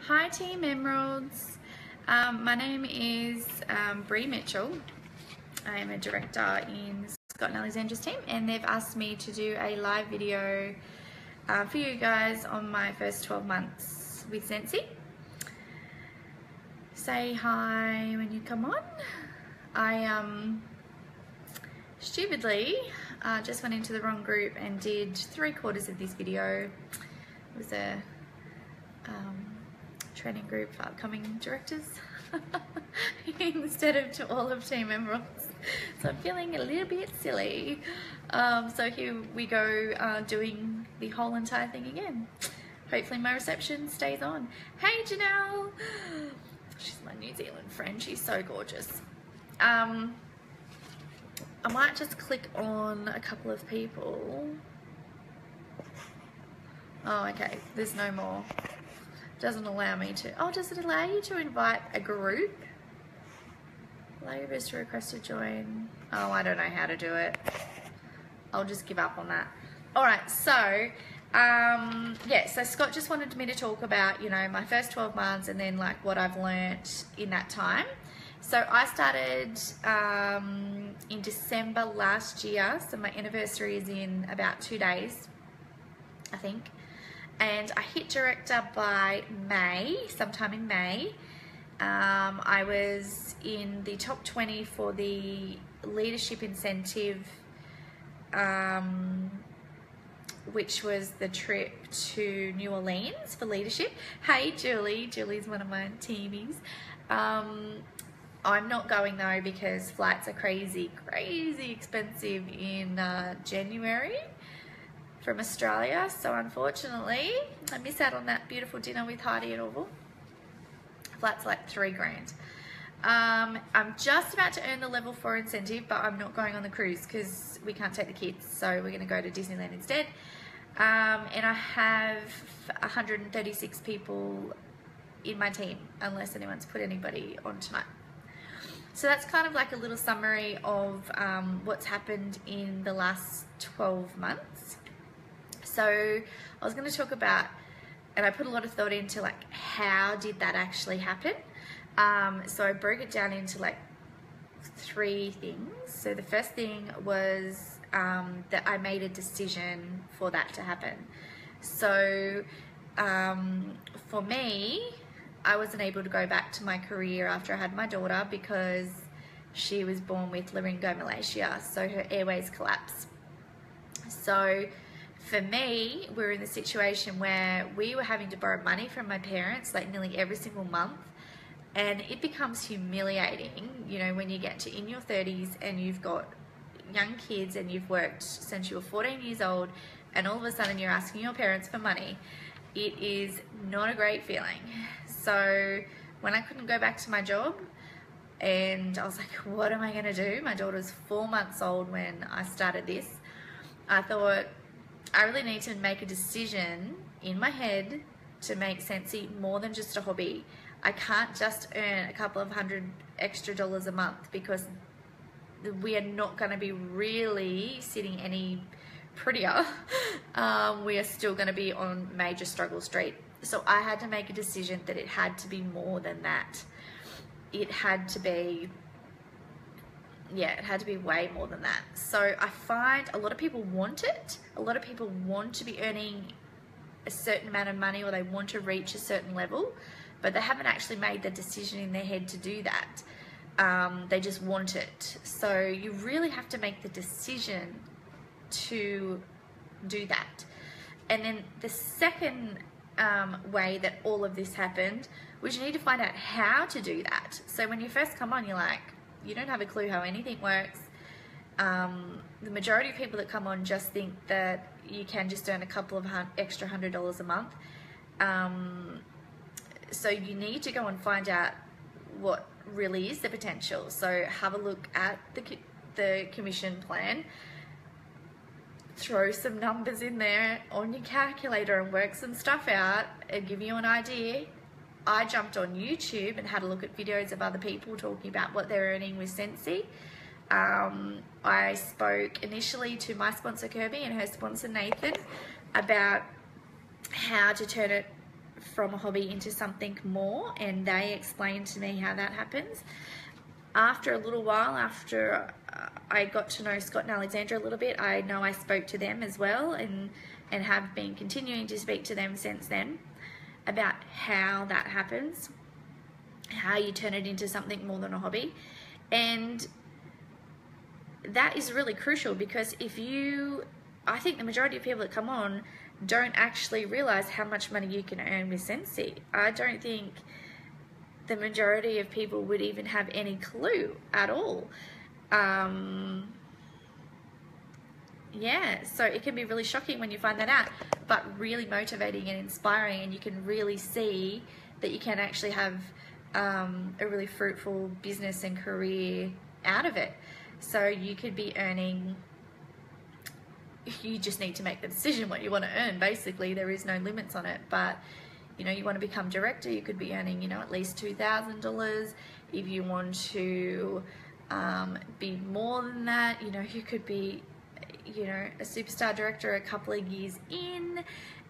Hi Team Emeralds, my name is Briana Mitchell. I am a director in Scott and Alexandra's team, and they've asked me to do a live video for you guys on my first 12 months with Scentsy. Say hi when you come on. I stupidly just went into the wrong group and did 3/4 of this video. It was a training group for upcoming directors instead of to all of Team Emeralds. So I'm feeling a little bit silly. So here we go, doing the whole entire thing again. Hopefully my reception stays on. Hey Janelle! She's my New Zealand friend. She's so gorgeous. I might just click on a couple of people. Oh, okay. There's no more. Doesn't allow me to. Oh, does it allow you to invite a group? Allow your viewers to request to join. Oh, I don't know how to do it. I'll just give up on that. All right, so yeah, so Scott just wanted me to talk about, you know, my first 12 months and then like what I've learnt in that time. So I started in December last year, so my anniversary is in about 2 days, I think. And I hit director by May, sometime in May. I was in the top 20 for the leadership incentive, which was the trip to New Orleans for leadership. Hey Julie, Julie's one of my teamies. I'm not going though because flights are crazy expensive in January from Australia, so unfortunately I miss out on that beautiful dinner with Heidi and Orville. Flight's like $3 grand. I'm just about to earn the level 4 incentive, but I'm not going on the cruise because we can't take the kids, so we're going to go to Disneyland instead. And I have 136 people in my team, unless anyone's put anybody on tonight. So that's kind of like a little summary of what's happened in the last 12 months. So I was going to talk about, and I put a lot of thought into like how did that actually happen. So I broke it down into like 3 things. So the first thing was that I made a decision for that to happen. So for me, I wasn't able to go back to my career after I had my daughter because she was born with laryngomalacia, so her airways collapsed. So for me, we're in the situation where we were having to borrow money from my parents like nearly every single month, and it becomes humiliating, you know, when you get to in your 30s and you've got young kids and you've worked since you were 14 years old and all of a sudden you're asking your parents for money. It is not a great feeling. So when I couldn't go back to my job and I was like, what am I going to do? My daughter was 4 months old when I started this. I thought, I really need to make a decision in my head to make Scentsy more than just a hobby. I can't just earn a couple of $100 extra a month because we are not going to be really sitting any prettier. We are still going to be on major struggle street. So I had to make a decision that it had to be more than that. It had to be, yeah, it had to be way more than that. So I find a lot of people want it. A lot of people want to be earning a certain amount of money, or they want to reach a certain level, but they haven't actually made the decision in their head to do that. They just want it. So you really have to make the decision to do that. And then the second way that all of this happened was you need to find out how to do that. So when you first come on, you're like, you don't have a clue how anything works. The majority of people that come on just think that you can just earn a couple of extra $100 a month. So you need to go and find out what really is the potential. So have a look at the commission plan, throw some numbers in there on your calculator and work some stuff out and give you an idea. I jumped on YouTube and had a look at videos of other people talking about what they're earning with Scentsy. I spoke initially to my sponsor Kirby and her sponsor Nathan about how to turn it from a hobby into something more, and they explained to me how that happens. After a little while, after I got to know Scott and Alexandra a little bit, I know I spoke to them as well, and have been continuing to speak to them since then about how that happens, how you turn it into something more than a hobby. And that is really crucial, because I think the majority of people that come on don't actually realize how much money you can earn with Scentsy. I don't think the majority of people would even have any clue at all. Yeah, so it can be really shocking when you find that out, but really motivating and inspiring, and you can really see that you can actually have a really fruitful business and career out of it. So you could be earning, you just need to make the decision what you want to earn. Basically, there is no limits on it, but you know, you want to become director, you could be earning, you know, at least $2,000. If you want to be more than that, you know, you could be, you know, a superstar director a couple of years in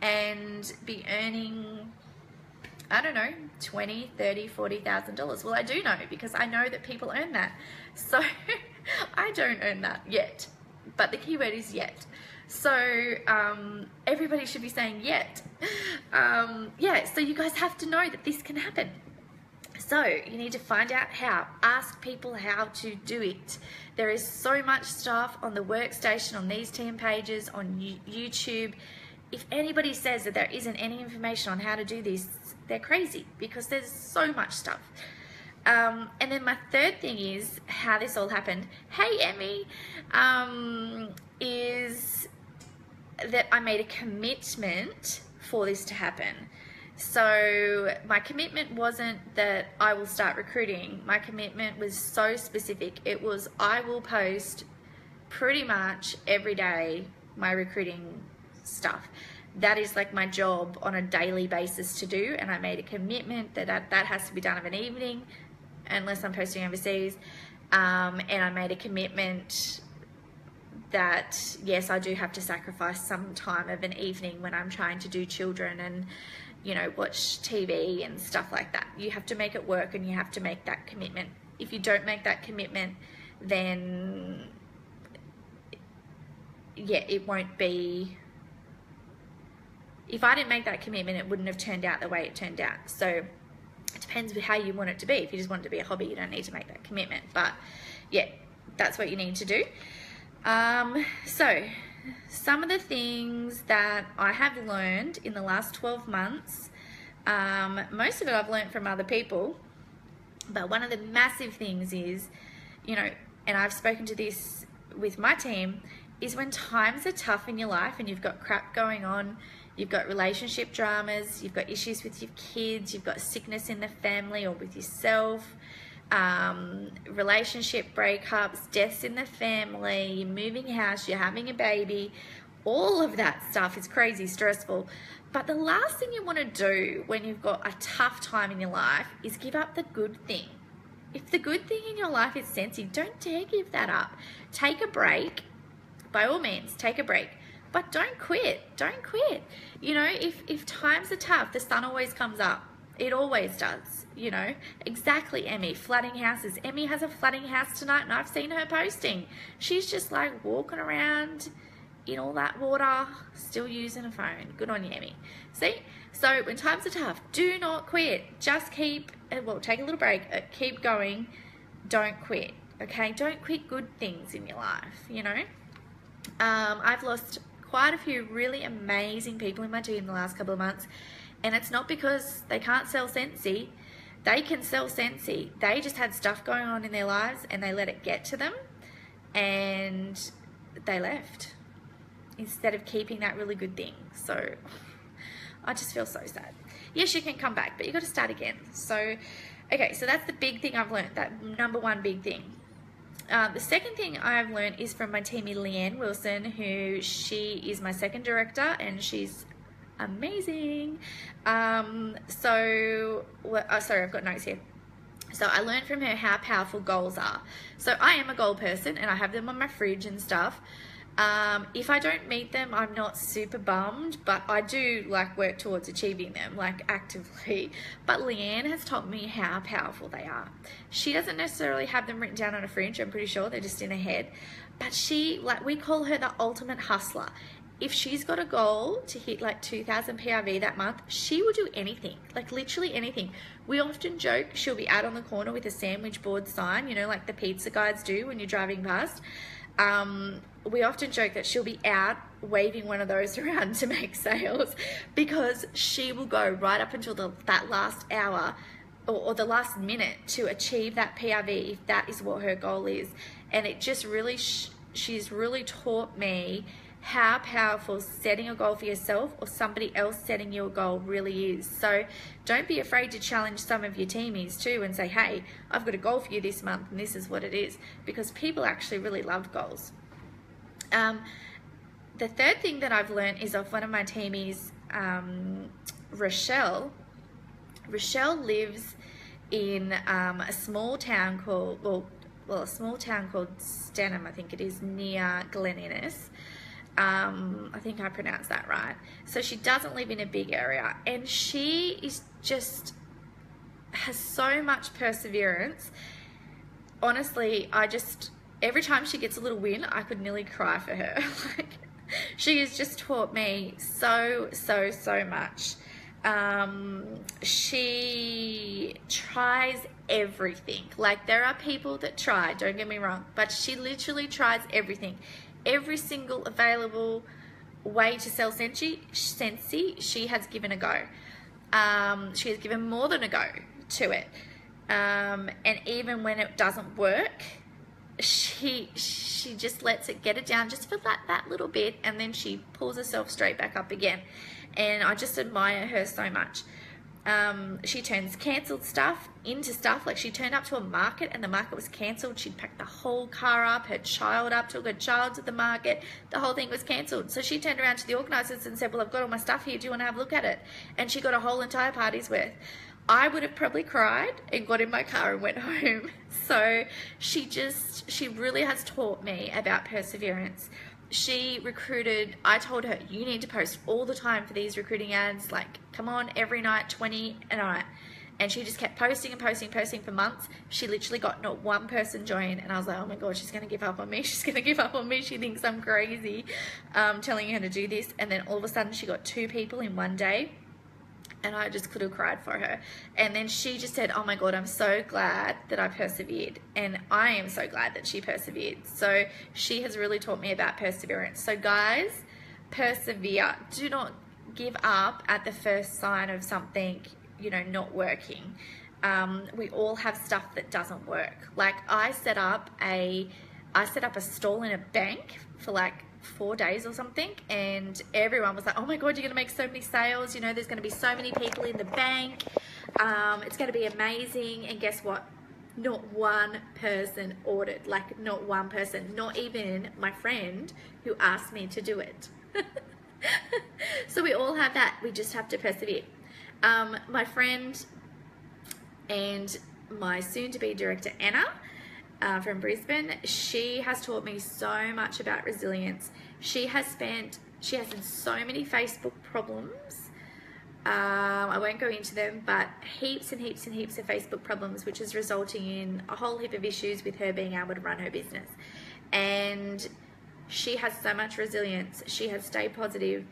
and be earning, I don't know, $20,000, $30,000, $40,000. Well, I do know, because I know that people earn that. So I don't earn that yet, but the keyword is yet. So everybody should be saying yet. Yeah, so you guys have to know that this can happen. So you need to find out how. Ask people how to do it. There is so much stuff on the workstation, on these team pages, on YouTube. If anybody says that there isn't any information on how to do this, they're crazy, because there's so much stuff. And then my third thing is how this all happened. Hey, Emmy, is that I made a commitment for this to happen. So my commitment wasn't that I will start recruiting. My commitment was so specific. It was, I will post pretty much every day my recruiting stuff. That is like my job on a daily basis to do, and I made a commitment that that has to be done of an evening unless I'm posting overseas. And I made a commitment that yes, I do have to sacrifice some time of an evening when I'm trying to do children and, you know, watch TV and stuff like that. You have to make it work, and you have to make that commitment. If you don't make that commitment, then yeah, it won't be. If I didn't make that commitment, it wouldn't have turned out the way it turned out. So it depends with how you want it to be. If you just want it to be a hobby, you don't need to make that commitment. But yeah, that's what you need to do. So some of the things that I have learned in the last 12 months, most of it I've learned from other people, but one of the massive things is, you know, and I've spoken to this with my team, is when times are tough in your life and you've got crap going on, you've got relationship dramas, you've got issues with your kids, you've got sickness in the family or with yourself, relationship breakups, deaths in the family, you're moving house, you're having a baby, all of that stuff is crazy stressful. But the last thing you want to do when you've got a tough time in your life is give up the good thing. If the good thing in your life is Scentsy, don't dare give that up. Take a break. By all means, take a break. But don't quit. Don't quit. You know, if times are tough, the sun always comes up. It always does, you know. Exactly, Emmy. Flooding houses. Emmy has a flooding house tonight, and I've seen her posting. She's just like walking around in all that water, still using a phone. Good on you, Emmy. See? So when times are tough, do not quit. Just keep, well, take a little break. Keep going. Don't quit, okay? Don't quit good things in your life, you know. I've lost quite a few really amazing people in my team the last couple of months, and it's not because they can't sell Scentsy. They can sell Scentsy. They just had stuff going on in their lives and they let it get to them and they left instead of keeping that really good thing. So I just feel so sad. Yes, you can come back, but you got to start again. So, okay, so that's the big thing I've learned, that number one big thing. The second thing I've learned is from my teammate Leanne Wilson, who she is my second director and she's amazing. Sorry, I've got notes here. So I learned from her how powerful goals are. So I am a goal person and I have them on my fridge and stuff. If I don't meet them, I'm not super bummed, but I do like work towards achieving them, like actively. But Leanne has taught me how powerful they are. She doesn't necessarily have them written down on a fridge, I'm pretty sure they're just in her head. But she, like, we call her the ultimate hustler. If she's got a goal to hit like 2,000 PRV that month, she will do anything, like literally anything. We often joke she'll be out on the corner with a sandwich board sign, you know, like the pizza guides do when you're driving past. We often joke that she'll be out waving one of those around to make sales, because she will go right up until that last hour or the last minute to achieve that PRV if that is what her goal is. And it just really, she's really taught me how powerful setting a goal for yourself or somebody else setting you a goal really is. So don't be afraid to challenge some of your teamies too and say, hey, I've got a goal for you this month and this is what it is, because people actually really love goals. The third thing that I've learned is off one of my teamies, Rochelle. Rochelle lives in a small town called, a small town called Stenham, I think it is, near Glen Innes. I think I pronounced that right. So she doesn't live in a big area, and she is just has so much perseverance. Honestly, every time she gets a little win, I could nearly cry for her. Like, she has just taught me so much. She tries everything. Like, there are people that try, don't get me wrong, but she literally tries everything. Every single available way to sell Scentsy, she has given a go. She has given more than a go to it. And even when it doesn't work, she just lets it get it down just for that little bit, and then she pulls herself straight back up again. And I just admire her so much. She turns cancelled stuff into stuff. Like, she turned up to a market and the market was cancelled. She'd packed the whole car up, her child up, took her child to the market. The whole thing was cancelled. So she turned around to the organisers and said, well, I've got all my stuff here. Do you want to have a look at it? And she got a whole entire party's worth. I would have probably cried and got in my car and went home. So she really has taught me about perseverance. She recruited, I told her, you need to post all the time for these recruiting ads, like, come on, every night, 20 a night. And she just kept posting and posting for months. She literally got not one person join, and I was like, oh my God, she's going to give up on me. She's going to give up on me. She thinks I'm crazy telling her to do this. And then all of a sudden she got 2 people in one day, and I just could have cried for her. And then she just said, oh my God, I'm so glad that I persevered. And I am so glad that she persevered. So she has really taught me about perseverance. So guys, persevere. Do not give up at the first sign of something, you know, not working. We all have stuff that doesn't work. Like, I set up a stall in a bank for like 4 days or something, and everyone was like, oh my God, you're gonna make so many sales, you know, there's gonna be so many people in the bank, it's gonna be amazing. And guess what? Not one person ordered. Like, not one person, not even my friend who asked me to do it. So we all have that. We just have to persevere. My friend and my soon-to-be director, Anna, from Brisbane, she has taught me so much about resilience. She has had so many Facebook problems. I won't go into them, but heaps and heaps and heaps of Facebook problems, which is resulting in a whole heap of issues with her being able to run her business. And she has so much resilience. She has stayed positive.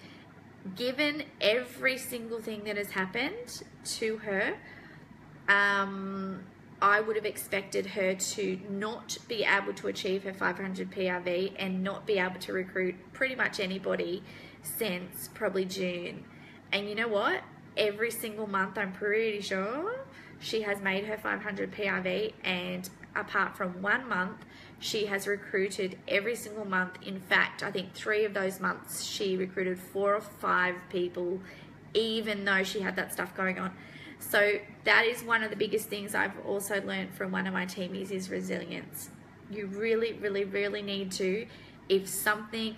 Given every single thing that has happened to her, I would have expected her to not be able to achieve her 500 PRV and not be able to recruit pretty much anybody since probably June. And you know what? Every single month, I'm pretty sure she has made her 500 PRV, and apart from 1 month, she has recruited every single month. In fact, I think 3 of those months she recruited 4 or 5 people, even though she had that stuff going on. So that is one of the biggest things I've also learned from one of my teamies, is resilience. You really, really, really need to, if something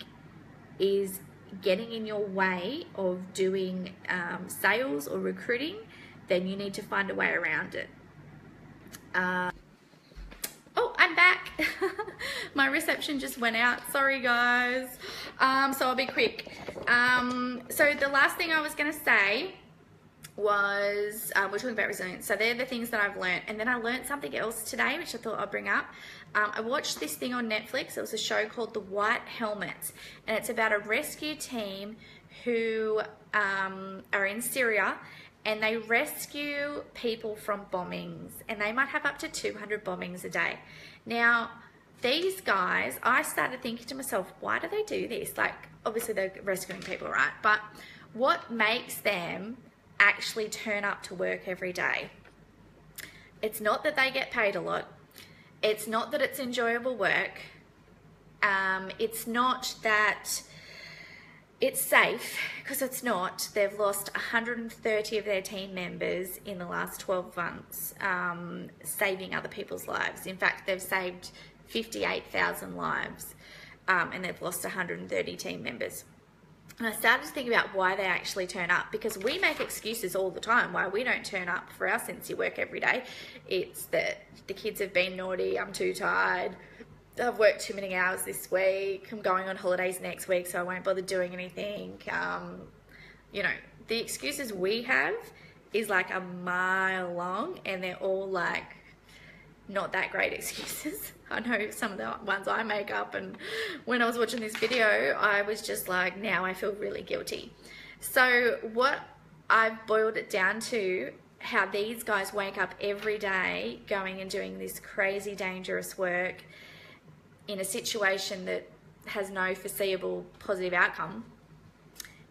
is getting in your way of doing sales or recruiting, then you need to find a way around it. Oh, I'm back. My reception just went out. Sorry, guys. So I'll be quick. So the last thing I was going to say was, we're talking about resilience. So they're the things that I've learned. And then I learned something else today, which I thought I'd bring up. I watched this thing on Netflix. It was a show called The White Helmets. And it's about a rescue team who are in Syria, and they rescue people from bombings. And they might have up to 200 bombings a day. Now, these guys, I started thinking to myself, why do they do this? Like, obviously they're rescuing people, right? But what makes them actually turn up to work every day? It's not that they get paid a lot. It's not that it's enjoyable work. It's not that it's safe, because it's not. They've lost 130 of their team members in the last 12 months, saving other people's lives. In fact, they've saved 58,000 lives, and they've lost 130 team members. And I started to think about why they actually turn up, because we make excuses all the time why we don't turn up for our Scentsy work every day. It's that the kids have been naughty, I'm too tired, I've worked too many hours this week, I'm going on holidays next week, so I won't bother doing anything. You know, the excuses we have is like a mile long, and they're all like not that great excuses. I know some of the ones I make up, and when I was watching this video, I was just like, now I feel really guilty. So what I've boiled it down to, how these guys wake up every day going and doing this crazy dangerous work in a situation that has no foreseeable positive outcome,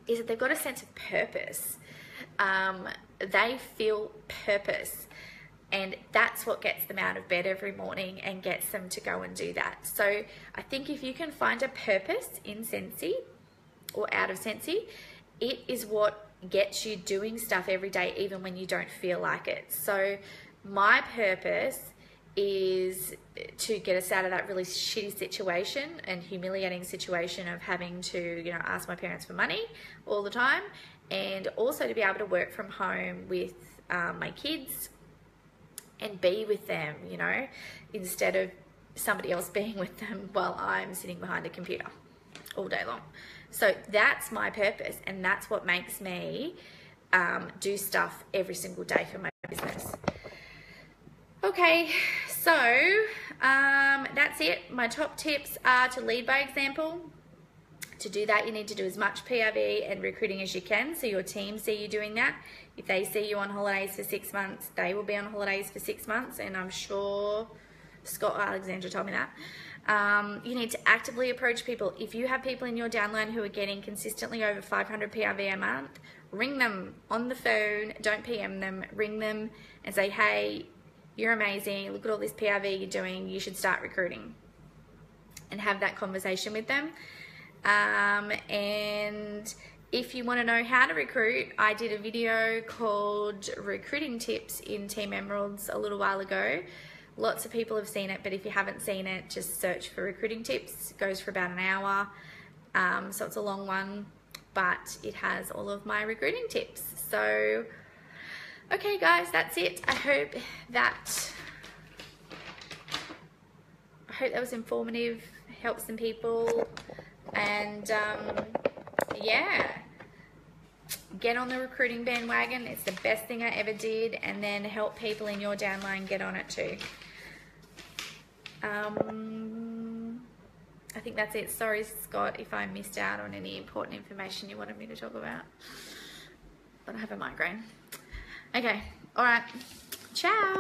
is that they've got a sense of purpose. They feel purpose, and that's what gets them out of bed every morning and gets them to go and do that. So I think if you can find a purpose in Scentsy or out of Scentsy, it is what gets you doing stuff every day, even when you don't feel like it. So my purpose is to get us out of that really shitty situation and humiliating situation of having to, you know, ask my parents for money all the time, and also to be able to work from home with my kids and be with them, you know, instead of somebody else being with them while I'm sitting behind a computer all day long. So that's my purpose, and that's what makes me do stuff every single day for my business. Okay, so that's it. My top tips are to lead by example. To do that, you need to do as much PRV and recruiting as you can, so your team see you doing that. If they see you on holidays for 6 months, they will be on holidays for 6 months, and I'm sure Scott Alexandra told me that. You need to actively approach people. If you have people in your downline who are getting consistently over 500 PRV a month, ring them on the phone. Don't PM them. Ring them and say, hey, you're amazing. Look at all this PRV you're doing. You should start recruiting. And have that conversation with them. And if you want to know how to recruit, I did a video called Recruiting Tips in Team Emeralds a little while ago. Lots of people have seen it, but if you haven't seen it, just search for Recruiting Tips. It goes for about an hour, so it's a long one, but it has all of my recruiting tips. So, okay guys, that's it. I hope that was informative, helped some people, and yeah, get on the recruiting bandwagon. It's the best thing I ever did, and then help people in your downline get on it too. I think that's it. Sorry, Scott, if I missed out on any important information you wanted me to talk about, but I have a migraine. Okay, all right, ciao.